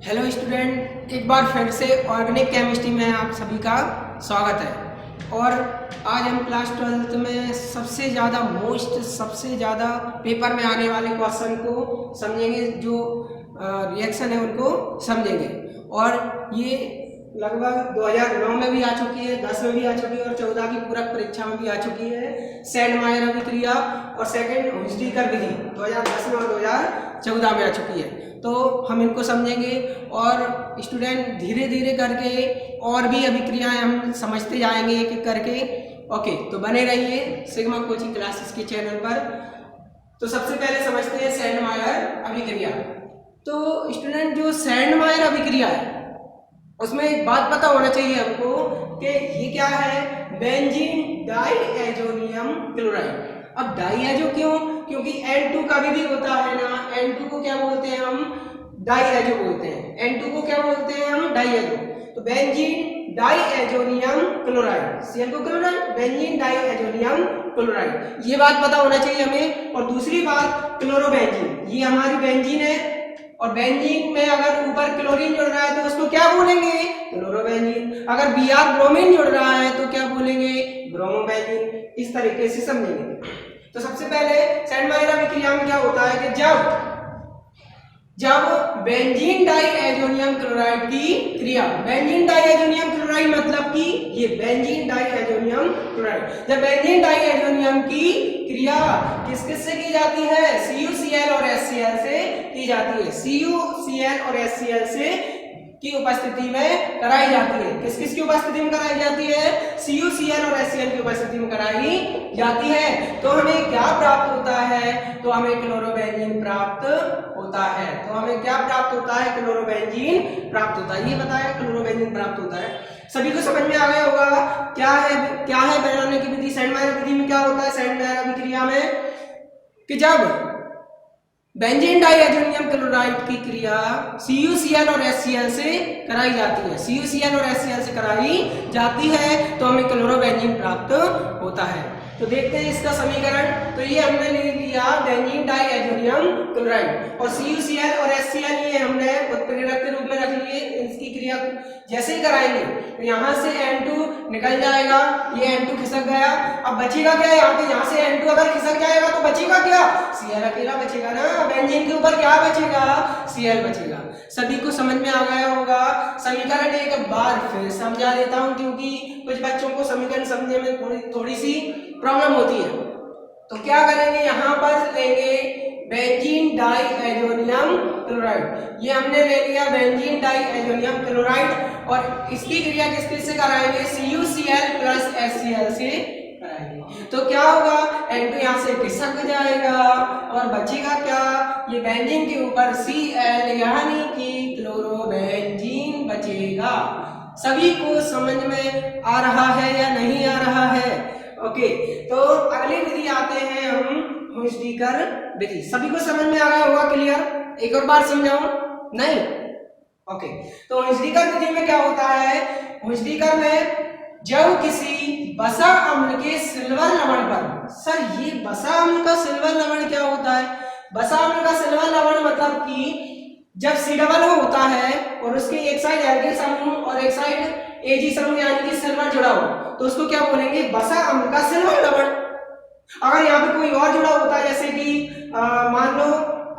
Hello student, एक बार फिर से ऑर्गेनिक केमिस्ट्री में आप सभी का स्वागत है। और आज हम क्लास 12th में सबसे ज़्यादा पेपर में आने वाले क्वेश्चन को समझेंगे, जो रिएक्शन है उनको समझेंगे। और ये लगभग 2009 में भी आ चुकी है, 10 में भी आ चुकी है और 14 की पूरक परीक्षा में भी आ चुकी है। सेंडमायर अभिक्रिया और सेकंड हुइस्डीकर विधि 2010 में और 2014 में आ चुकी है। तो हम इनको समझेंगे और स्टूडेंट धीरे धीरे करके और भी अभिक्रियाएं हम समझते जाएंगे एक एक करके। ओके, तो बने रहिए सिग्मा कोचिंग क्लासेस के चैनल पर। तो सबसे पहले समझते हैं सेंडमायर अभिक्रिया। तो स्टूडेंट, जो सेंडमायर अभिक्रिया है उसमें एक बात पता होना चाहिए हमको कि ये क्या है, बेंजीन डाइएजोनियम क्लोराइड। अब डाइएजो क्यों? क्योंकि N2 का भी होता है ना, N2 को क्या बोलते हैं हम? डाइएजो बोलते हैं। N2 को क्या बोलते हैं हम? डाइएजो। तो बेंजीन डाइएजोनियम क्लोराइड, Cl को क्लोराइड, बेंजीन डाइएजोनियम क्लोराइड, ये बात पता होना चाहिए हमें। और दूसरी बात, क्लोरोबेंजीन, ये हमारी बेंजीन है और बेंजीन में अगर ऊपर क्लोरीन जुड़ रहा है तो उसको क्या बोलेंगे? क्लोरोबेंजीन। अगर Br ब्रोमीन जुड़ रहा है तो क्या बोलेंगे? ब्रोमोबेंजीन। इस तरीके से समझेंगे। तो सबसे पहले सेंडमायर अभिक्रिया में क्या होता है कि जब बेंजीन डाइएजोनियम क्लोराइड की क्रिया, बेंजीन डाइएजोनियम क्लोराइड मतलब कि ये बेंजीन डाइएजोनियम क्लोराइड, जब बेंजीन डाइएजोनियम की क्रिया किस से की जाती है? CuCl और HCl से की जाती है। CuCl और HCl से की उपस्थिति में कराई जाती है। किस किस की उपस्थिति में कराई जाती है? CuCl और HCl की उपस्थिति में कराई जाती है। तो हमें क्या प्राप्त होता है? तो हमें क्लोरोबेंजीन प्राप्त होता है। तो हमें क्या प्राप्त होता है? क्लोरोबेंजीन प्राप्त होता है। ये बताया, क्लोरोबेंजीन प्राप्त होता है। सभी को समझ में आ गया होगा क्या है बनाने की विधि। सेंडमायर विधि में क्या होता है? सेंडमायर अभिक्रिया में कि जब बेंजीन डाइएजोनियम क्लोराइड की क्रिया CuCl और HCl से कराई जाती है, CuCl और HCl से कराई जाती है तो हमें क्लोरोबेंजीन प्राप्त होता है। तो देखते हैं इसका समीकरण। तो ये हमने ले लिया बेंजीन डाइएजोनियम क्लोराइड और CuCl और HCl ये हमने उत्प्रेरक के रूप में रख लिए। इसकी क्रिया जैसे ही कराएंगे तो यहाँ से N2 निकल जाएगा, ये N2 खिसक गया। अब बचेगा क्या? यहाँ पे यहाँ से N2 अगर खिसक जाएगा तो बचेगा क्या? Cl अकेला बचेगा ना। बेंजीन के ऊपर क्या बचेगा? Cl बचेगा। सभी को समझ में आ गया होगा। समीकरण एक बार फिर समझा देता हूँ क्योंकि कुछ बच्चों को समीकरण समझने में थोड़ी सी प्रॉब्लम होती है। तो क्या करेंगे, यहाँ पर लेंगे बेंजीन डाइएजोनियम क्लोराइड। ये हमने ले लिया बेंजीन डाइएजोनियम क्लोराइड और इसकी क्रिया किस से कराएंगे? CuCl प्लस HCl से कराएंगे। तो क्या होगा? N2 यहाँ से खिसक जाएगा और बचेगा क्या? ये बेंजीन के ऊपर Cl यानी कि क्लोरोबेंजीन बचेगा। सभी को समझ में आ रहा है या नहीं आ रहा है? ओके, तो अगली विधि आते हैं हम हुइस्डीकर विधि। सभी को समझ में आ गया होगा? क्लियर? एक और बार समझाऊं? नहीं? ओके, तो हुइस्डीकर विधि में क्या होता है? हुइस्डीकर में जब किसी बसा अम्ल के सिल्वर लवण पर, सर ये बसा अम्ल का सिल्वर लवण क्या होता है? बसा अम्ल का सिल्वर लवण मतलब कि जब C होता है और उसके एक साइड एल्किल समूह और एक साइड Ag समूह यानी कि सिल्वर जुड़ा हो तो उसको क्या बोलेंगे? बसा अम्ल का सिल्वर लवण। अगर यहाँ पे कोई और जुड़ा होता है, जैसे कि मान लो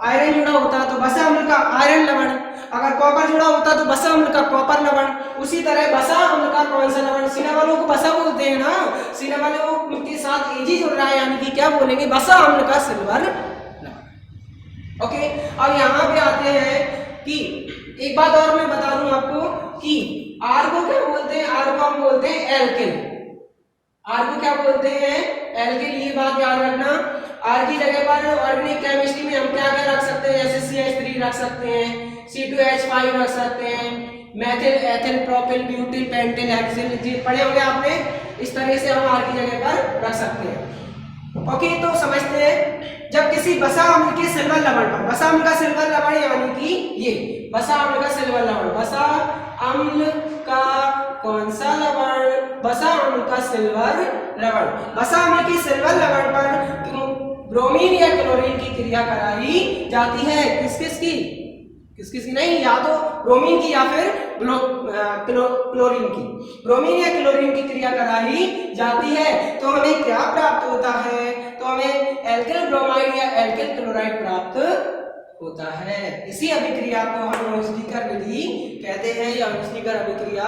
आयरन जुड़ा होता है तो बसा अम्ल का आयरन लवण, अगर कॉपर जुड़ा होता है तो बसा अम्ल का कॉपर लवण। उसी तरह बसा अम्ल का कौन सा लवण? C को बसा बोलते हैं ना। C के साथ Ag जुड़ रहा है यानी कि क्या बोलेंगे? बसा अम्ल का सिल्वर लवण। ओके, अब यहाँ पे आते हैं कि एक बात और मैं बता दूं आपको कि R को क्या बोलते हैं? R को हम बोलते हैं एल्किल। R को क्या बोलते हैं? एल्किल। ये बात याद रखना। R की जगह पर ऑर्गेनिक केमिस्ट्री में हम क्या क्या रख सकते हैं? जैसे CH3 रख सकते हैं, C2H5 रख सकते हैं, methyl, ethyl, propyl, butyl, pentyl, hexyl, जी पढ़े होंगे आपने। इस तरह से हम R की जगह पर रख सकते हैं। ओके, तो समझते हैं जब किसी बसा अम्ल के सिल्वर लवण पर, बसा अम्ल का सिल्वर लवण यानी कि ये बसा अम्ल का सिल्वर लवण, बसा अम्ल का कौन सा लवण? बसा अम्ल का सिल्वर लवण। बसा अम्ल के सिल्वर लवण पर ब्रोमीन या क्लोरीन की क्रिया कराई जाती है। किस किस की? किसकी नहीं, या तो ब्रोमीन की या फिर क्लोरीन की। ब्रोमीन या क्लोरीन की क्रिया कराई जाती है तो हमें क्या प्राप्त होता है, तो हमें एल्किल ब्रोमाइड या एल्किल क्लोराइड प्राप्त होता है। इसी अभिक्रिया को हम औषधीकर विधि कहते हैं या औषधीकर अभिक्रिया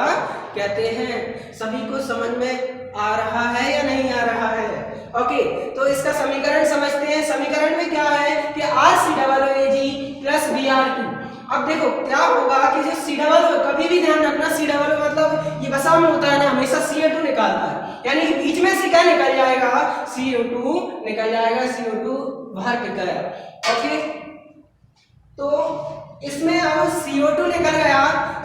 कहते हैं। सभी को समझ में आ रहा है या नहीं आ रहा है? ओके, तो इसका समीकरण समझते हैं। समीकरण में क्या है कि RCOOAg प्लस Br2। अब देखो क्या होगा कि जो C डबल, कभी भी ध्यान रखना, C डबल मतलब ये बसा में होता है ना, हमेशा CO2 निकालता है, यानी कि बीच में से क्या निकल जाएगा, CO2 निकल जाएगा, CO2 बाहर निकल गया। ओके, तो इसमें अब CO2 निकल गया,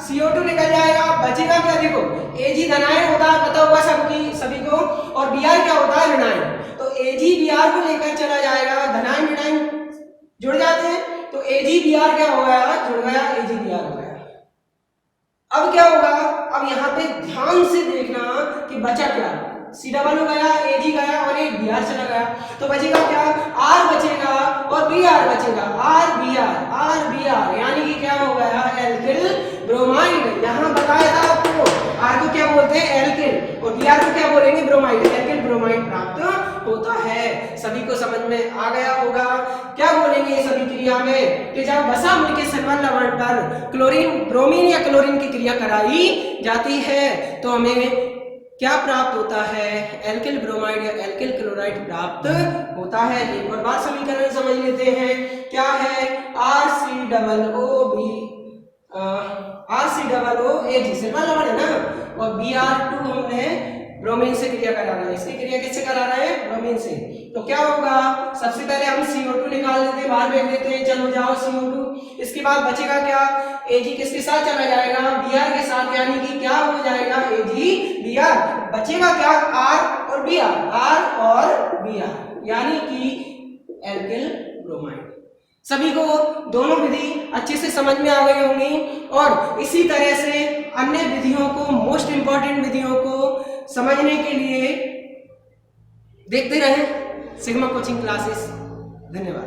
CO2 निकल जाएगा, बचेगा क्या? देखो Ag धनायन होता है, पता होगा सभी को, और Br क्या होता है? ऋणायन। तो Ag Br को लेकर चला जाएगा, धनायन ऋणायन जुड़ जाते हैं, तो AgBr क्या हो गया? जुड़ गया, AgBr हो गया। अब क्या होगा? अब यहाँ पे ध्यान से देखना कि बचा क्या, C डबल हो गया, Ag गया और एक Br चला गया, तो बचेगा क्या? R बचेगा और Br बचेगा, RBr, यानी कि क्या हो गया? Alkyl bromide. यहाँ बताया था आपको, R को क्या बोलते हैं? एल्किल, और Br को क्या बोलेंगे? ब्रोमाइड। एल्किल ब्रोमाइड प्राप्त होता है। सभी को समझ में आ गया होगा। क्या बोलेंगे इस अभिक्रिया में कि जब वसा अम्ल के सल्फर लवण पर क्लोरीन, ब्रोमीन या क्लोरीन की क्रिया कराई जाती है तो हमें क्या प्राप्त होता है? एल्किल ब्रोमाइड या एल्किल क्लोराइड प्राप्त होता है। एक और बार समीकरण समझ लेते हैं, क्या है? RCOOAg सल्फर लवण है ना, और Br2 हमने ब्रोमीन से क्रिया करा रहे हैं। इसकी क्रिया किससे करा रहे हैं? ब्रोमीन से। तो क्या होगा? सबसे पहले हम CO2 निकाल लेते हैं, बाहर फेंक देते हैं, चलो जाओ CO2। इसके बाद बचेगा क्या? Ag किसके साथ चला जाएगा? Br के साथ, यानी कि क्या हो जाएगा? AgBr। बचेगा क्या? R और Br, यानी कि एल्किल ब्रोमाइड। सभी को दोनों विधि अच्छे से समझ में आ गई होंगी, और इसी तरह से अन्य विधियों को, मोस्ट इंपॉर्टेंट विधियों को समझने के लिए देखते रहें सिग्मा कोचिंग क्लासेस। धन्यवाद।